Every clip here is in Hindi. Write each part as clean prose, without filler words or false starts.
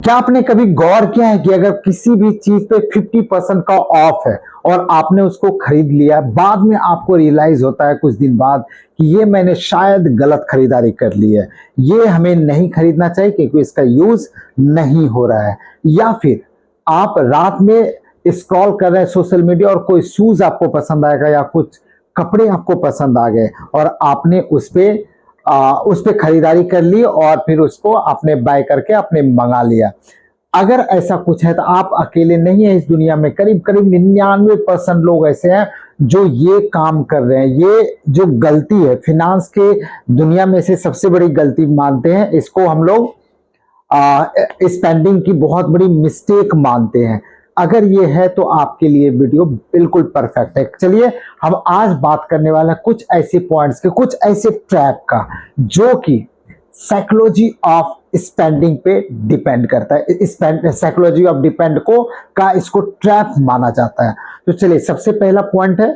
क्या आपने कभी गौर किया है कि अगर किसी भी चीज पे 50% का ऑफ है और आपने उसको खरीद लिया, बाद में आपको रियलाइज होता है कुछ दिन बाद कि ये मैंने शायद गलत खरीदारी कर ली है, ये हमें नहीं खरीदना चाहिए क्योंकि इसका यूज नहीं हो रहा है। या फिर आप रात में स्क्रॉल कर रहे हैं सोशल मीडिया और कोई शूज आपको पसंद आएगा या कुछ कपड़े आपको पसंद आ गए और आपने उस पे खरीदारी कर ली और फिर उसको आपने बाय करके आपने मंगा लिया। अगर ऐसा कुछ है तो आप अकेले नहीं है इस दुनिया में, करीब करीब 99% लोग ऐसे हैं जो ये काम कर रहे हैं। ये जो गलती है फिनांस के दुनिया में से सबसे बड़ी गलती मानते हैं इसको हम लोग, स्पेंडिंग की बहुत बड़ी मिस्टेक मानते हैं। अगर ये है तो आपके लिए वीडियो बिल्कुल परफेक्ट है। चलिए हम आज बात करने वाले हैं कुछ ऐसे पॉइंट्स के, कुछ ऐसे ट्रैप का जो कि साइकोलॉजी ऑफ स्पेंडिंग पे डिपेंड करता है। साइकोलॉजी ऑफ डिपेंड को का इसको ट्रैप माना जाता है। तो चलिए सबसे पहला पॉइंट है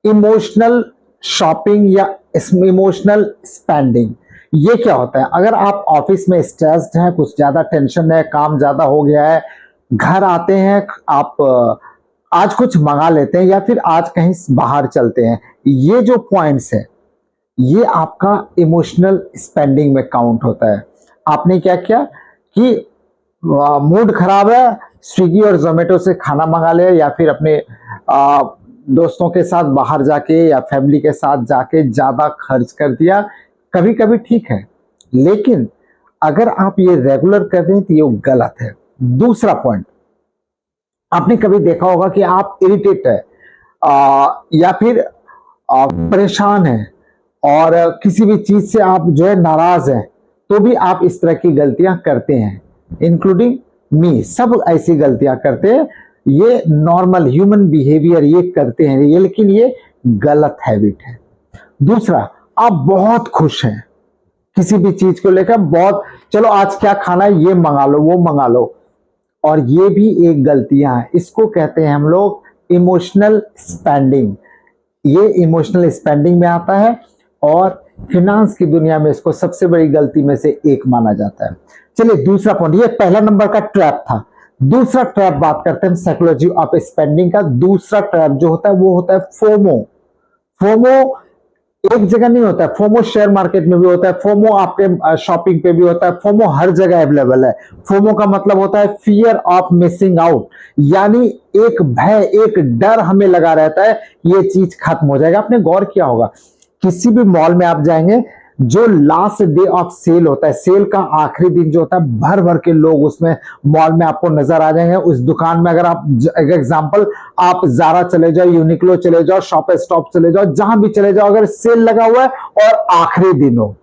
इमोशनल शॉपिंग या इमोशनल स्पेंडिंग। ये क्या होता है? अगर आप ऑफिस में स्ट्रेस्ड हैं, कुछ ज्यादा टेंशन है, काम ज्यादा हो गया है, घर आते हैं आप, आज कुछ मंगा लेते हैं या फिर आज कहीं बाहर चलते हैं, ये जो पॉइंट्स है ये आपका इमोशनल स्पेंडिंग में काउंट होता है। आपने क्या किया कि मूड खराब है, स्विगी और जोमेटो से खाना मंगा लिया या फिर अपने दोस्तों के साथ बाहर जाके या फैमिली के साथ जाके ज्यादा खर्च कर दिया। कभी कभी ठीक है, लेकिन अगर आप ये रेगुलर कर रहे हैं तो ये गलत है। दूसरा पॉइंट, आपने कभी देखा होगा कि आप इरिटेट है या फिर परेशान है और किसी भी चीज से आप जो है नाराज हैं, तो भी आप इस तरह की गलतियां करते हैं, इंक्लूडिंग मी। सब ऐसी गलतियां करते हैं, ये नॉर्मल ह्यूमन बिहेवियर ये करते हैं ये, लेकिन ये गलत हैबिट है। दूसरा, आप बहुत खुश हैं किसी भी चीज को लेकर, बहुत चलो आज क्या खाना है ये मंगा लो वो मंगा लो, और ये भी एक गलतियां है। इसको कहते हैं हम लोग इमोशनल स्पेंडिंग। ये इमोशनल स्पेंडिंग में आता है और फिनांस की दुनिया में इसको सबसे बड़ी गलती में से एक माना जाता है। चलिए दूसरा पॉइंट, ये पहला नंबर का ट्रैप था। दूसरा ट्रैप बात करते हैं साइकोलॉजी ऑफ स्पेंडिंग का। दूसरा ट्रैप जो होता है वो होता है फोमो। फोमो एक जगह नहीं होता है, फोमो शेयर मार्केट में भी होता है, फोमो आपके शॉपिंग पे भी होता है, फोमो हर जगह अवेलेबल है। फोमो का मतलब होता है फियर ऑफ मिसिंग आउट, यानी एक भय, एक डर हमें लगा रहता है ये चीज खत्म हो जाएगा। आपने गौर किया होगा किसी भी मॉल में आप जाएंगे, जो लास्ट डे ऑफ सेल होता है, सेल का आखिरी दिन जो होता है, भर भर के लोग उसमें मॉल में आपको नजर आ जाएंगे। उस दुकान में अगर आप एग्जांपल आप जारा चले जाओ, यूनिक्लो चले जाओ, शॉप स्टॉप चले जाओ, जहां भी चले जाओ, अगर सेल लगा हुआ है और आखिरी दिन हो,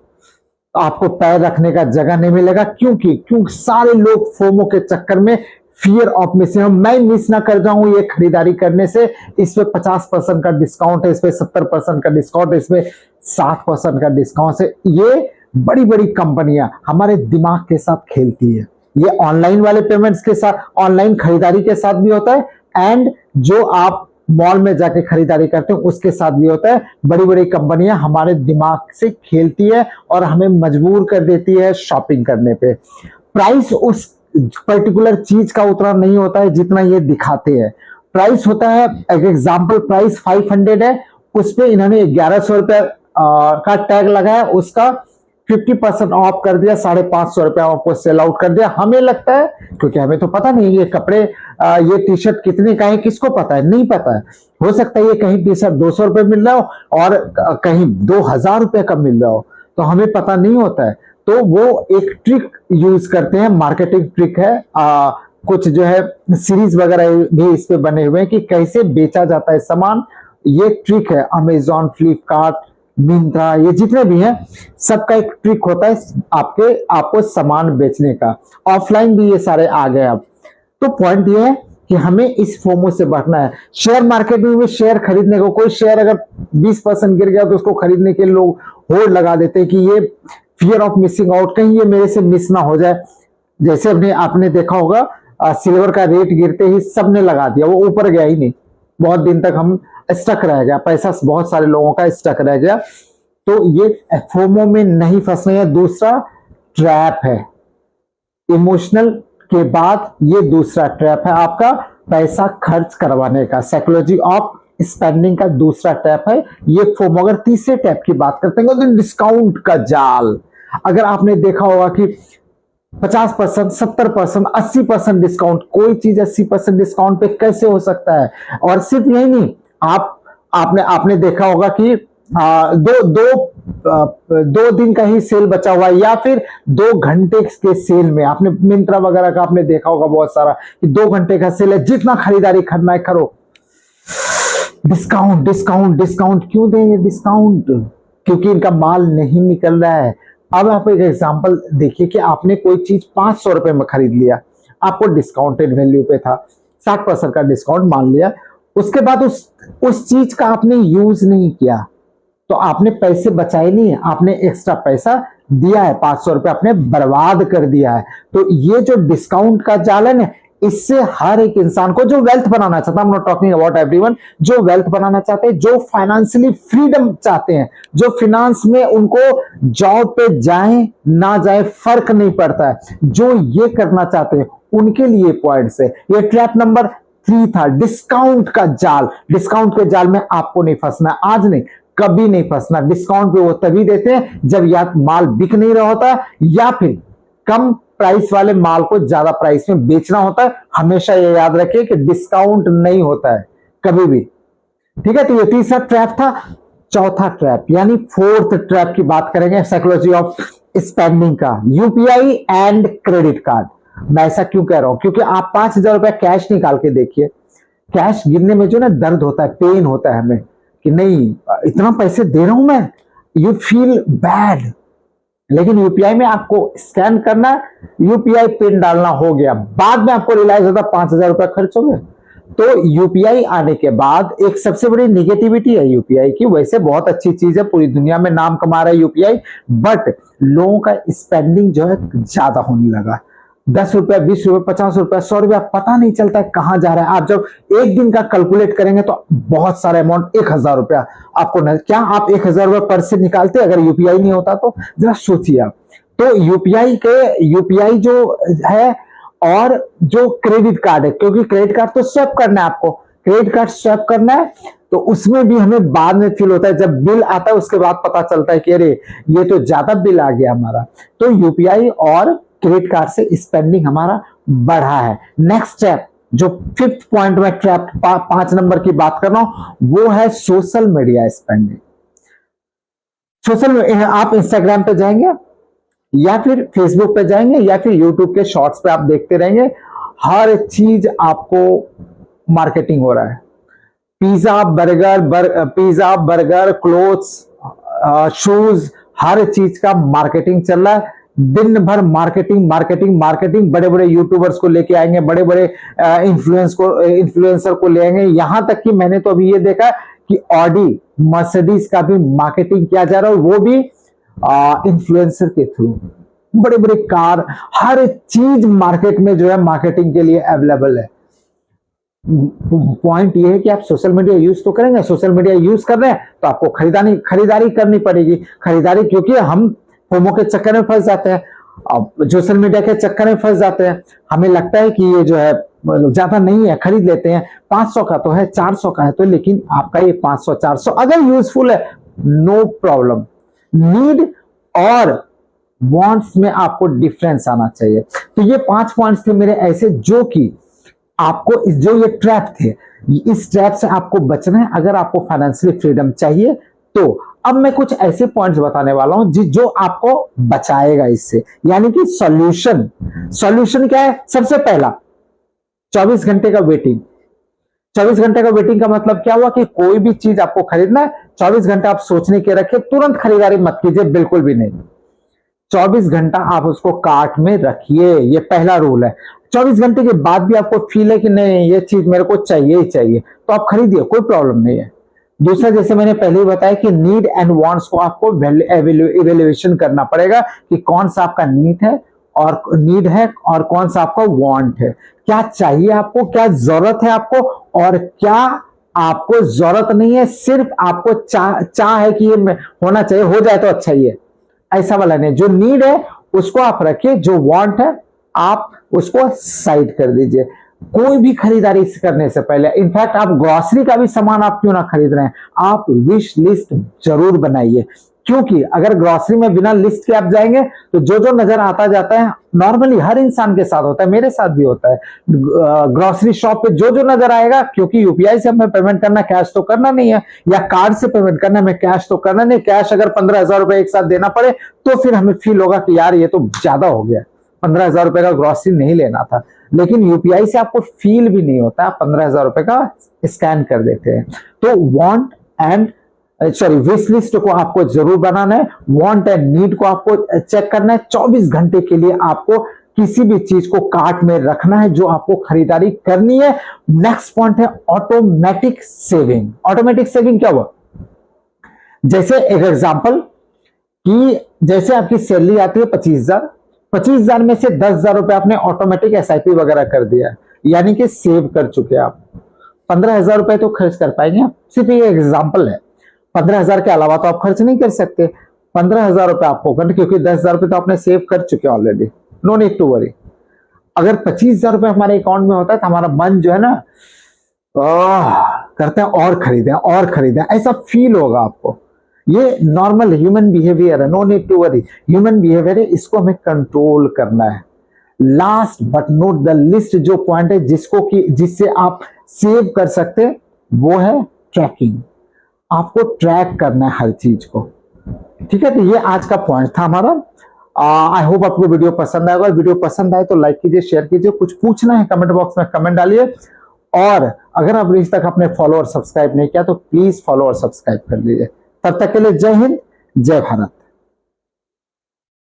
आपको पैर रखने का जगह नहीं मिलेगा। क्योंकि सारे लोग फोमो के चक्कर में फियर ऑफ मिसिंग, मैं मिस ना कर जाऊं ये खरीदारी करने से, इस पे 50% का डिस्काउंट है, इस पे 70% का डिस्काउंट है, इसमें 60% का डिस्काउंट है। ये बड़ी बड़ी कंपनियां हमारे दिमाग के साथ खेलती है। ये ऑनलाइन वाले पेमेंट्स के साथ, ऑनलाइन खरीदारी के साथ भी होता है, एंड जो आप मॉल में जाके खरीदारी करते हैं उसके साथ भी होता है। बड़ी बड़ी कंपनियां हमारे दिमाग से खेलती है और हमें मजबूर कर देती है शॉपिंग करने पे। प्राइस उस पर्टिकुलर चीज का उतना नहीं होता है जितना ये दिखाते हैं। प्राइस होता है, एग्जाम्पल प्राइस 500 है, उस पे इन्होंने 1100 रुपए का टैग लगाया, उसका 50% ऑफ कर दिया, 550 रुपया आपको सेल आउट कर दिया। हमें लगता है, क्योंकि हमें तो पता नहीं ये कपड़े, ये टी शर्ट कितने का है, किसको पता है, नहीं पता है। हो सकता है ये कहीं टी शर्ट 200 रुपए मिल रहा हो और कहीं 2000 रुपए का मिल रहा हो, तो हमें पता नहीं होता है। तो वो एक ट्रिक यूज करते हैं, मार्केटिंग ट्रिक है। कुछ जो है सीरीज वगैरह भी इस पे बने हुए हैं कि कैसे बेचा जाता है सामान। ये ट्रिक है, अमेजॉन, फ्लिपकार्ट, मिंत्रा, ये जितने भी हैं सबका एक ट्रिक होता है आपको सामान बेचने का। ऑफलाइन भी ये सारे आ गए अब। तो पॉइंट ये है कि हमें इस फोमो से बचना है। शेयर मार्केट में भी शेयर खरीदने को, कोई शेयर अगर 20% गिर गया तो उसको खरीदने के लोग होड़ लगा देते हैं कि ये फियर ऑफ मिसिंग आउट, कहीं ये मेरे से मिस ना हो जाए। जैसे आपने देखा होगा सिल्वर का रेट गिरते ही सबने लगा दिया, वो ऊपर गया ही नहीं, बहुत दिन तक हम स्टक रह गया, पैसा बहुत सारे लोगों का स्टक रह गया। तो ये फोमो में नहीं फंसना है। दूसरा ट्रैप है इमोशनल के बाद ये दूसरा ट्रैप है आपका पैसा खर्च करवाने का, साइकोलॉजी ऑफ स्पेंडिंग का दूसरा ट्रैप है ये फोमो। अगर तीसरे ट्रैप की बात करते हैं तो डिस्काउंट का जाल। अगर आपने देखा होगा कि 50%, 70%, 80% डिस्काउंट, कोई चीज 80% डिस्काउंट पे कैसे हो सकता है। और सिर्फ यही नहीं, आपने देखा होगा कि दो दिन का ही सेल बचा हुआ है या फिर 2 घंटे के सेल में, आपने मिंत्रा वगैरह का आपने देखा होगा बहुत सारा कि 2 घंटे का सेल है, जितना खरीदारी करना है करो, डिस्काउंट डिस्काउंट डिस्काउंट। क्यों देंगे डिस्काउंट? क्योंकि इनका माल नहीं निकल रहा है। अब आप एक एग्जांपल देखिए कि आपने कोई चीज 500 रुपए में खरीद लिया, आपको डिस्काउंटेड वैल्यू पे था, 60% का डिस्काउंट मान लिया, उसके बाद उस चीज का आपने यूज नहीं किया तो आपने पैसे बचाए नहीं, आपने एक्स्ट्रा पैसा दिया है, 500 रुपए आपने बर्बाद कर दिया है। तो ये जो डिस्काउंट का जाल है ना, इससे हर एक इंसान को जो वेल्थ बनाना चाहता है, I'm not talking about everyone, जो वेल्थ बनाना चाहते हैं, जो फाइनेंशियली फ्रीडम चाहते हैं, जो फिनांस में उनको जॉब पे जाए ना जाए फर्क नहीं पड़ता है, जो ये करना चाहते हैं उनके लिए पॉइंट्स है। ये ट्रैप नंबर 3 था, डिस्काउंट का जाल। डिस्काउंट के जाल में आपको नहीं फंसना, आज नहीं कभी नहीं फंसना। डिस्काउंट पे वो तभी देते हैं जब या माल बिक नहीं रहा होता या फिर कम प्राइस वाले माल को ज्यादा प्राइस में बेचना होता है। हमेशा ये याद रखिए कि डिस्काउंट नहीं होता है कभी भी, ठीक है। तो ये तीसरा ट्रैप था। चौथा ट्रैप यानी फोर्थ ट्रैप की बात करेंगे साइकोलॉजी ऑफ स्पेंडिंग का, यूपीआई एंड क्रेडिट कार्ड। मैं ऐसा क्यों कह रहा हूं? क्योंकि आप 5,000 रुपया कैश निकाल के देखिए, कैश गिनने में जो ना दर्द होता है, पेन होता है हमें कि नहीं इतना पैसे दे रहा हूं मैं, यू फील बैड। लेकिन यूपीआई में आपको स्कैन करना, यूपीआई पिन डालना, हो गया। बाद में आपको रियलाइज होता 5,000 रुपया खर्च हो गए। तो यूपीआई आने के बाद एक सबसे बड़ी निगेटिविटी है यूपीआई की। वैसे बहुत अच्छी चीज है, पूरी दुनिया में नाम कमा रहा है यूपीआई, बट लोगों का स्पेंडिंग जो है ज्यादा होने लगा। 10 रुपया, 20 रुपया, 50 रुपया, 100 रुपया पता नहीं चलता है कहां जा रहा है। आप जब एक दिन का कैलकुलेट करेंगे तो बहुत सारा अमाउंट, 1,000 रुपया आपको क्या आप 1,000 रुपया पर्स से निकालते अगर यूपीआई नहीं होता तो? जरा सोचिए आप। तो यूपीआई जो है और जो क्रेडिट कार्ड है, क्योंकि क्रेडिट कार्ड तो स्वैप करना है आपको, क्रेडिट कार्ड स्वैप करना है तो उसमें भी हमें बाद में फील होता है, जब बिल आता है उसके बाद पता चलता है कि अरे ये तो ज्यादा बिल आ गया हमारा। तो यूपीआई और क्रेडिट कार्ड से स्पेंडिंग हमारा बढ़ा है। नेक्स्ट स्टेप जो 5th पॉइंट में ट्रैप 5 नंबर की बात कर रहा हूं वो है सोशल मीडिया स्पेंडिंग। आप इंस्टाग्राम पे जाएंगे या फिर फेसबुक पे जाएंगे या फिर यूट्यूब के शॉर्ट्स पे आप देखते रहेंगे, हर चीज आपको मार्केटिंग हो रहा है। पिज्जा बर्गर क्लोथ्स शूज, हर चीज का मार्केटिंग चल रहा है। दिन भर मार्केटिंग मार्केटिंग मार्केटिंग, बड़े बड़े यूट्यूबर्स को लेके आएंगे, बड़े बड़े इन्फ्लुएंसर को ले आएंगे। यहां तक कि मैंने तो अभी ये देखा कि ऑडी मर्सिडीज का भी मार्केटिंग किया जा रहा है, वो भी इन्फ्लुएंसर के थ्रू। बड़े बड़े कार, हर चीज मार्केट में जो है मार्केटिंग के लिए अवेलेबल है। पॉइंट ये है कि आप सोशल मीडिया यूज तो करेंगे, सोशल मीडिया यूज कर रहे हैं तो आपको खरीदारी करनी पड़ेगी। खरीदारी क्योंकि हम फोमो के चक्कर में फंस जाते हैं, अब सोशल मीडिया के चक्कर में फंस जाते हैं। हमें लगता है कि ये जो है ज्यादा नहीं है, खरीद लेते हैं, 500 का तो है, 400 का है तो, लेकिन आपका ये 500 400 अगर यूजफुल है नो प्रॉब्लम। नीड और वांट्स में आपको डिफरेंस आना चाहिए। तो ये 5 पॉइंट्स थे मेरे ऐसे जो कि आपको जो ये ट्रैप थे, इस ट्रैप से आपको बचना है अगर आपको फाइनेंशियली फ्रीडम चाहिए तो। अब मैं कुछ ऐसे पॉइंट्स बताने वाला हूं जो आपको बचाएगा इससे, यानी कि सॉल्यूशन क्या है? सबसे पहला 24 घंटे का वेटिंग। 24 घंटे का वेटिंग का मतलब क्या हुआ कि कोई भी चीज आपको खरीदना है 24 घंटा आप सोचने के रखे, तुरंत खरीदारी मत कीजिए, बिल्कुल भी नहीं। 24 घंटा आप उसको कार्ट में रखिए, ये पहला रूल है। 24 घंटे के बाद भी आपको फील है कि नहीं ये चीज मेरे को चाहिए ही चाहिए तो आप खरीदिए, कोई प्रॉब्लम नहीं है। दूसरा, जैसे मैंने पहले ही बताया कि नीड एंड वांट्स को आपको इवेल्युएशन करना पड़ेगा कि कौन सा आपका नीड है और कौन सा आपका वांट है। क्या चाहिए आपको, क्या जरूरत है आपको, और क्या आपको जरूरत नहीं है, सिर्फ आपको चाह है कि ये होना चाहिए, हो जाए तो अच्छा ही है, ऐसा वाला नहीं। जो नीड है उसको आप रखिए, जो वांट है आप उसको साइड कर दीजिए। कोई भी खरीदारी करने से पहले, इनफैक्ट आप ग्रोसरी का भी सामान आप क्यों ना खरीद रहे हैं, आप विश लिस्ट जरूर बनाइए। क्योंकि अगर ग्रोसरी में बिना लिस्ट के आप जाएंगे तो जो जो नजर आता जाता है, नॉर्मली हर इंसान के साथ होता है, मेरे साथ भी होता है, ग्रोसरी शॉप पे जो जो नजर आएगा, क्योंकि यूपीआई से हमें पेमेंट करना, कैश तो करना नहीं है, या कार्ड से पेमेंट करना, हमें कैश तो करना नहीं। कैश अगर 15,000 रुपए एक साथ देना पड़े तो फिर हमें फील होगा कि यार ये तो ज्यादा हो गया, 15,000 रुपए का ग्रोसरी नहीं लेना था। लेकिन यूपीआई से आपको फील भी नहीं होता, 15,000 रुपए का स्कैन कर देते हैं। तो वांट एंड विश लिस्ट को आपको जरूर बनाना है, वांट एंड नीड को आपको चेक करना है। 24 घंटे के लिए आपको किसी भी चीज को कार्ट में रखना है जो आपको खरीदारी करनी है। नेक्स्ट पॉइंट है ऑटोमेटिक सेविंग। ऑटोमेटिक सेविंग क्या हुआ? जैसे एक एग्जांपल कि जैसे आपकी सैलरी आती है 25,000 में से 10,000 रुपए आपने ऑटोमेटिक एसआईपी वगैरह कर दिया, यानी कि सेव कर चुके आप। 15,000 रुपए तो खर्च कर पाएंगे आप, सिर्फ ये एग्जांपल है। 15,000 के अलावा तो आप खर्च नहीं कर सकते। 15,000 रुपए आपको करना, क्योंकि 10,000 रुपए तो आपने सेव कर चुके already, no need to worry. अगर 25,000 रुपए हमारे अकाउंट में होता है तो हमारा मन जो है ना करते हैं और खरीदें, ऐसा फील होगा आपको। ये नॉर्मल ह्यूमन बिहेवियर है, no need to worry, human behaviour है, इसको हमें कंट्रोल करना है। Last but not the least जो पॉइंट है जिससे आप सेव कर सकते हैं, वो है ट्रैकिंग। आपको ट्रैक करना है हर चीज को, ठीक है। तो ये आज का पॉइंट था हमारा। आई होप आपको वीडियो पसंद आएगा। वीडियो पसंद आए तो लाइक कीजिए, शेयर कीजिए, कुछ पूछना है कमेंट बॉक्स में कमेंट डालिए। और अगर आप अभी तक अपने फॉलो और सब्सक्राइब नहीं किया तो प्लीज फॉलो और सब्सक्राइब कर लीजिए। तब तक के लिए जय हिंद, जय भारत।